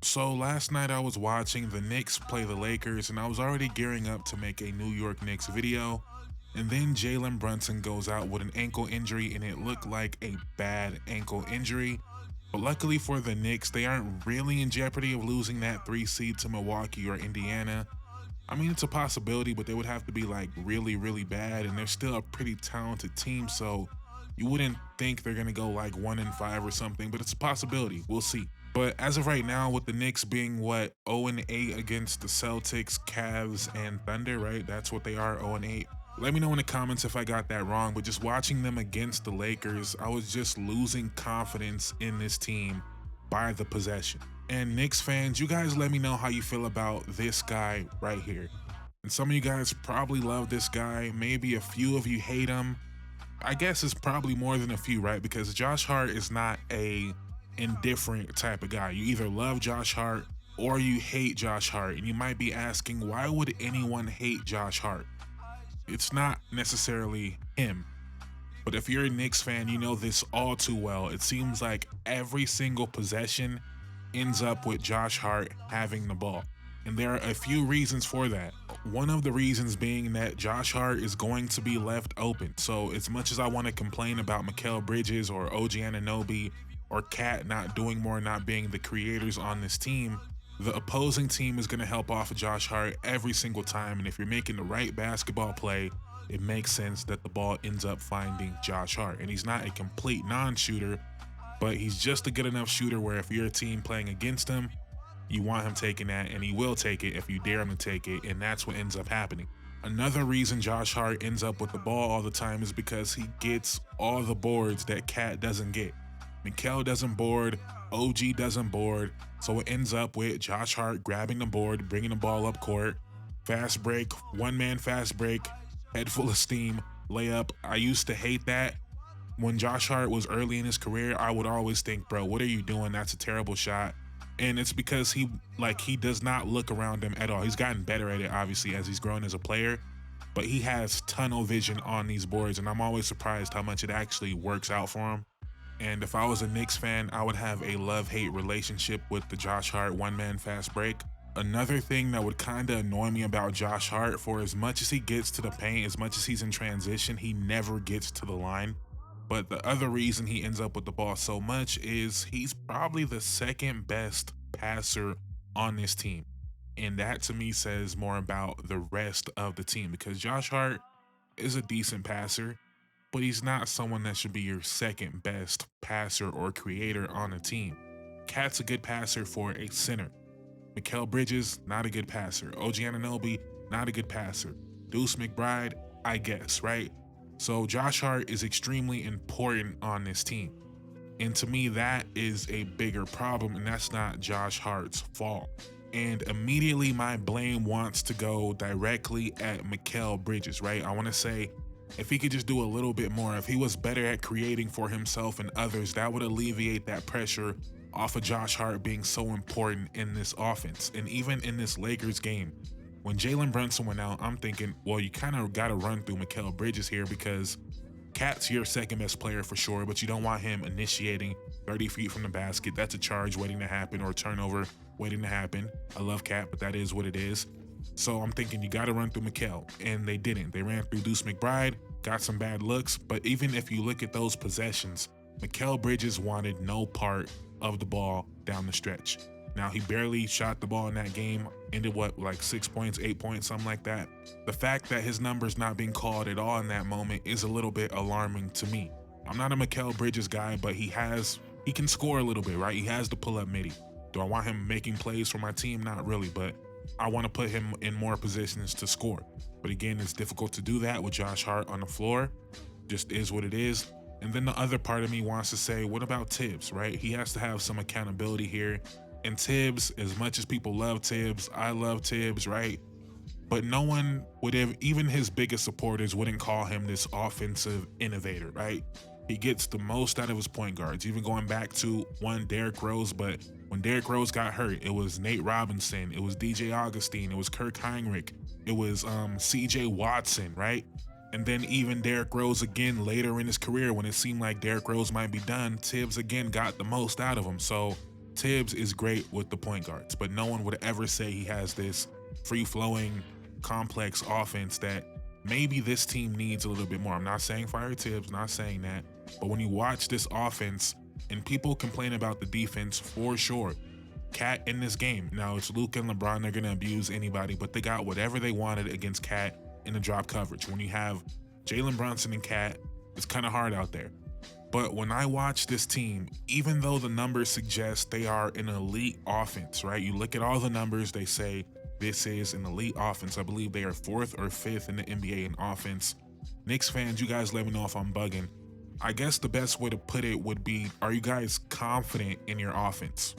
So last night I was watching the Knicks play the Lakers and I was already gearing up to make a New York Knicks video. And then Jalen Brunson goes out with an ankle injury and it looked like a bad ankle injury. But luckily for the Knicks, they aren't really in jeopardy of losing that 3 seed to Milwaukee or Indiana. I mean, it's a possibility, but they would have to be like really, really bad. And they're still a pretty talented team. So you wouldn't think they're going to go like 1-5 or something, but it's a possibility. We'll see. But as of right now, with the Knicks being what 0-8 against the Celtics, Cavs, and Thunder, right? That's what they are, 0-8. Let me know in the comments if I got that wrong, but just watching them against the Lakers, I was just losing confidence in this team by the possession. And Knicks fans, you guys let me know how you feel about this guy right here. And some of you guys probably love this guy. Maybe a few of you hate him. I guess it's probably more than a few, right? Because Josh Hart is not a indifferent type of guy. You either love Josh Hart or you hate Josh Hart. And you might be asking, why would anyone hate Josh Hart? It's not necessarily him. But if you're a Knicks fan, you know this all too well. It seems like every single possession ends up with Josh Hart having the ball. And there are a few reasons for that. One of the reasons being that Josh Hart is going to be left open. So as much as I want to complain about Mikal Bridges or OG Anunoby or Cat not doing more, not being the creators on this team, the opposing team is going to help off of Josh Hart every single time. And if you're making the right basketball play, it makes sense that the ball ends up finding Josh Hart. And he's not a complete non-shooter, but he's just a good enough shooter where if you're a team playing against him, you want him taking that, and he will take it if you dare him to take it, and that's what ends up happening. Another reason Josh Hart ends up with the ball all the time is because he gets all the boards that Cat doesn't get. Mikal doesn't board, OG doesn't board, so it ends up with Josh Hart grabbing the board, bringing the ball up court, fast break, one-man fast break, head full of steam, layup. I used to hate that. When Josh Hart was early in his career, I would always think, bro, what are you doing? That's a terrible shot. And it's because he does not look around him at all. He's gotten better at it, obviously, as he's grown as a player, but he has tunnel vision on these boards, and I'm always surprised how much it actually works out for him. And if I was a Knicks fan, I would have a love-hate relationship with the Josh Hart one-man fast break. Another thing that would kind of annoy me about Josh Hart, for as much as he gets to the paint, as much as he's in transition, he never gets to the line. But the other reason he ends up with the ball so much is he's probably the second best passer on this team. And that to me says more about the rest of the team, because Josh Hart is a decent passer, but he's not someone that should be your second best passer or creator on a team. Cat's a good passer for a center. Mikal Bridges, not a good passer. OG Anunoby, not a good passer. Deuce McBride, I guess, right? So Josh Hart is extremely important on this team. And to me, that is a bigger problem, and that's not Josh Hart's fault. And immediately my blame wants to go directly at Mikal Bridges, right? I want to say, if he could just do a little bit more, if he was better at creating for himself and others, that would alleviate that pressure off of Josh Hart being so important in this offense. And even in this Lakers game, when Jalen Brunson went out, I'm thinking, well, you kind of got to run through Mikal Bridges here because Cat's your second best player for sure, but you don't want him initiating 30 feet from the basket. That's a charge waiting to happen, or a turnover waiting to happen. I love Cat, but that is what it is. So I'm thinking you got to run through Mikal, and they didn't. They ran through Deuce McBride, got some bad looks, but even if you look at those possessions, Mikal Bridges wanted no part of the ball down the stretch. Now, he barely shot the ball in that game, ended like 6 points, 8 points, something like that. The fact that his numbers not being called at all in that moment is a little bit alarming to me. I'm not a Mikal Bridges guy, but he can score a little bit, right? He has the pull-up midi. Do I want him making plays for my team? Not really, but I want to put him in more positions to score. But again, it's difficult to do that with Josh Hart on the floor. Just is what it is. And then the other part of me wants to say, what about Tibbs, right? He has to have some accountability here. And Tibbs, as much as people love Tibbs, I love Tibbs, right? But no one would have, even his biggest supporters wouldn't call him this offensive innovator, right? He gets the most out of his point guards, even going back to one Derrick Rose. But when Derrick Rose got hurt, it was Nate Robinson, it was DJ Augustine, it was Kirk Heinrich, it was CJ Watson, right? And then even Derrick Rose again later in his career, when it seemed like Derrick Rose might be done, Tibbs again got the most out of him. So Tibbs is great with the point guards, but no one would ever say he has this free-flowing, complex offense that maybe this team needs a little bit more. I'm not saying fire Tibbs, not saying that, but when you watch this offense, and people complain about the defense for sure, Cat in this game, now it's Luka and LeBron, they're gonna abuse anybody, but they got whatever they wanted against Cat in the drop coverage. When you have Jalen Brunson and Cat, it's kind of hard out there. But when I watch this team, even though the numbers suggest they are an elite offense, right? You look at all the numbers, they say this is an elite offense. I believe they are 4th or 5th in the NBA in offense. Knicks fans, you guys let me know if I'm bugging. I guess the best way to put it would be, are you guys confident in your offense?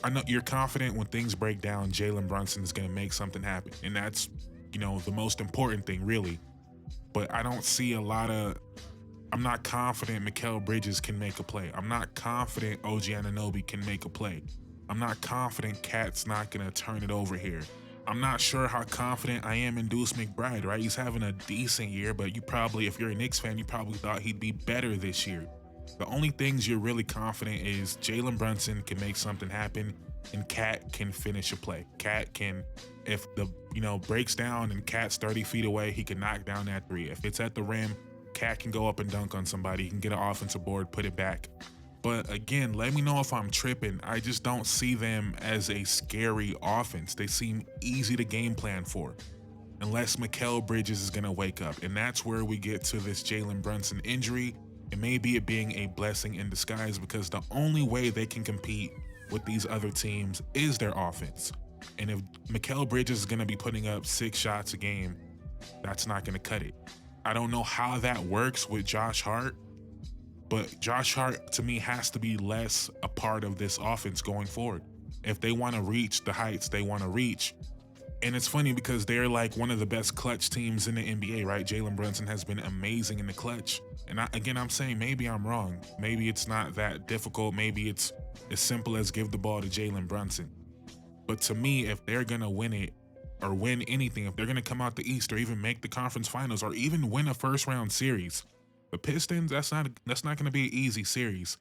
I know you're confident when things break down, Jalen Brunson is going to make something happen. And that's, the most important thing, really. But I don't see I'm not confident Mikal Bridges can make a play. I'm not confident OG Anunoby can make a play. I'm not confident Cat's not going to turn it over here. I'm not sure how confident I am in Deuce McBride, right? He's having a decent year, but you probably, if you're a Knicks fan, you probably thought he'd be better this year. The only things you're really confident is Jalen Brunson can make something happen and Cat can finish a play. Cat can, if the, breaks down and Cat's 30 feet away, he can knock down that three. If it's at the rim, Cat can go up and dunk on somebody. He can get an offensive board, put it back. But again, let me know if I'm tripping. I just don't see them as a scary offense. They seem easy to game plan for, unless Mikal Bridges is gonna wake up. And that's where we get to this Jalen Brunson injury. It may be it being a blessing in disguise, because the only way they can compete with these other teams is their offense. And if Mikal Bridges is gonna be putting up 6 shots a game, that's not gonna cut it. I don't know how that works with Josh Hart, but Josh Hart, to me, has to be less a part of this offense going forward if they want to reach the heights they want to reach. And it's funny because they're like one of the best clutch teams in the NBA, right? Jalen Brunson has been amazing in the clutch. And I'm saying maybe I'm wrong. Maybe it's not that difficult. Maybe it's as simple as give the ball to Jalen Brunson. But to me, if they're going to win it or win anything, if they're going to come out the East or even make the conference finals or even win a first-round series, the Pistons, that's not going to be an easy series.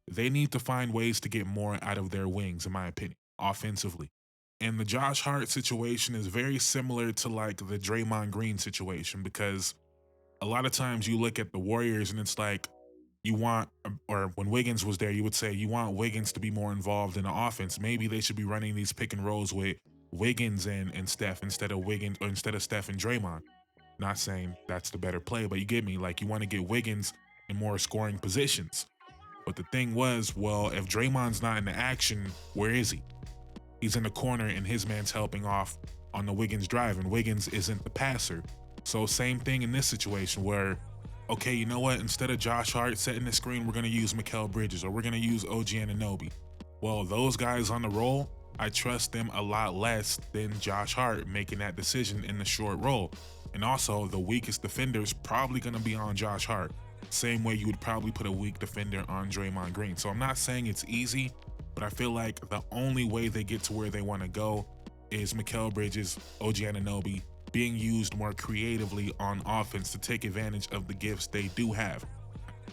They need to find ways to get more out of their wings, in my opinion, offensively. And the Josh Hart situation is very similar to like the Draymond Green situation, because a lot of times you look at the Warriors and it's like you want, or when Wiggins was there, you would say you want Wiggins to be more involved in the offense. Maybe they should be running these pick and rolls with Wiggins and Steph instead of Steph and Draymond. Not saying that's the better play, but you get me. Like, you want to get Wiggins in more scoring positions. But the thing was, well, if Draymond's not in the action, where is he? He's in the corner and his man's helping off on the Wiggins drive, and Wiggins isn't the passer. So same thing in this situation where, okay, you know what? Instead of Josh Hart setting the screen, we're going to use Mikal Bridges or we're going to use OG Anunoby. Well, those guys on the roll, I trust them a lot less than Josh Hart making that decision in the short roll. And also, the weakest defender is probably going to be on Josh Hart. Same way you would probably put a weak defender on Draymond Green. So I'm not saying it's easy, but I feel like the only way they get to where they want to go is Mikal Bridges, OG Anunoby being used more creatively on offense to take advantage of the gifts they do have.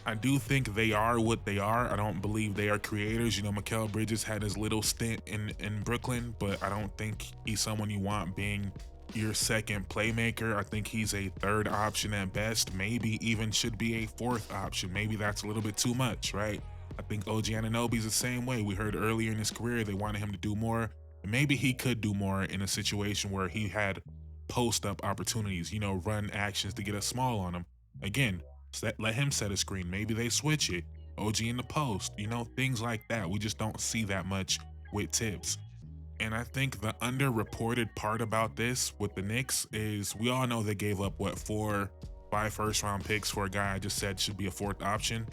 I do think they are what they are. I don't believe they are creators. Mikal Bridges had his little stint in Brooklyn, but I don't think he's someone you want being your second playmaker. I think he's a third option at best, maybe even should be a fourth option. Maybe that's a little bit too much, right? I think OG Anunoby's the same way. We heard earlier in his career they wanted him to do more, and maybe he could do more in a situation where he had post-up opportunities, run actions to get a small on him. Again, let him set a screen. Maybe they switch it. OG in the post, things like that. We just don't see that much with Tibbs. And I think the underreported part about this with the Knicks is we all know they gave up, 5 first-round picks for a guy I just said should be a fourth option.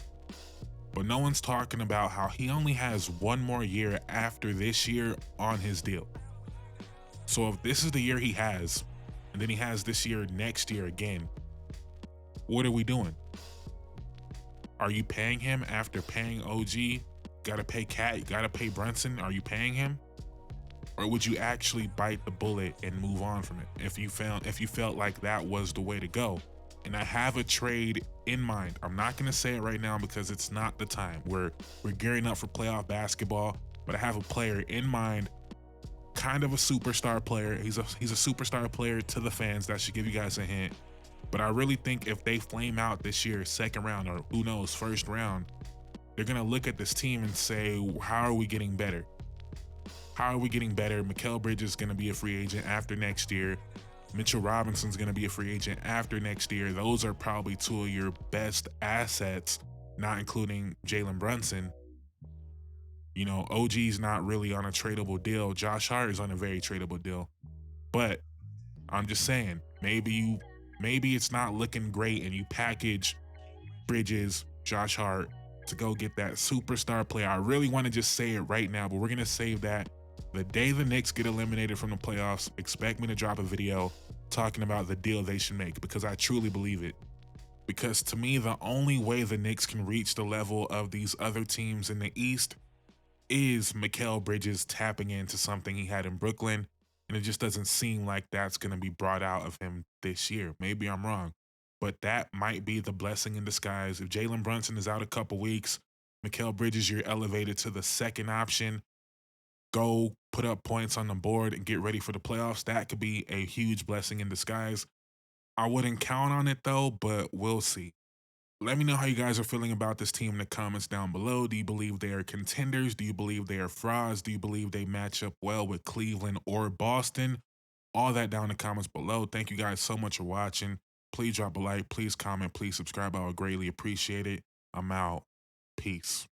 But no one's talking about how he only has 1 more year after this year on his deal. So if this is the year he has, and then he has this year next year again, what are we doing? Are you paying him after paying OG? Gotta pay Cat, you gotta pay Brunson. Are you paying him? Or would you actually bite the bullet and move on from it if you felt like that was the way to go? and I have a trade in mind. I'm not gonna say it right now because it's not the time. We're gearing up for playoff basketball, but I have a player in mind, kind of a superstar player. He's a superstar player to the fans. That should give you guys a hint. But I really think if they flame out this year, second round, or who knows, first round, they're gonna look at this team and say, how are we getting better? How are we getting better? Mikal Bridges is gonna be a free agent after next year. Mitchell Robinson's going to be a free agent after next year. Those are probably two of your best assets, not including Jalen Brunson. You know, OG's not really on a tradable deal. Josh Hart is on a very tradable deal. But I'm just saying, maybe it's not looking great and you package Bridges, Josh Hart to go get that superstar player. I really want to just say it right now, but we're going to save that. The day the Knicks get eliminated from the playoffs, expect me to drop a video talking about the deal they should make, because I truly believe it. Because to me, the only way the Knicks can reach the level of these other teams in the East is Mikal Bridges tapping into something he had in Brooklyn, and it just doesn't seem like that's going to be brought out of him this year. Maybe I'm wrong, but that might be the blessing in disguise. If Jalen Brunson is out a couple weeks, Mikal Bridges, you're elevated to the second option. Go put up points on the board and get ready for the playoffs. That could be a huge blessing in disguise. I wouldn't count on it though, but we'll see. Let me know how you guys are feeling about this team in the comments down below. Do you believe they are contenders? Do you believe they are frauds? Do you believe they match up well with Cleveland or Boston? All that down in the comments below. Thank you guys so much for watching. Please drop a like, please comment, please subscribe. I would greatly appreciate it. I'm out. Peace.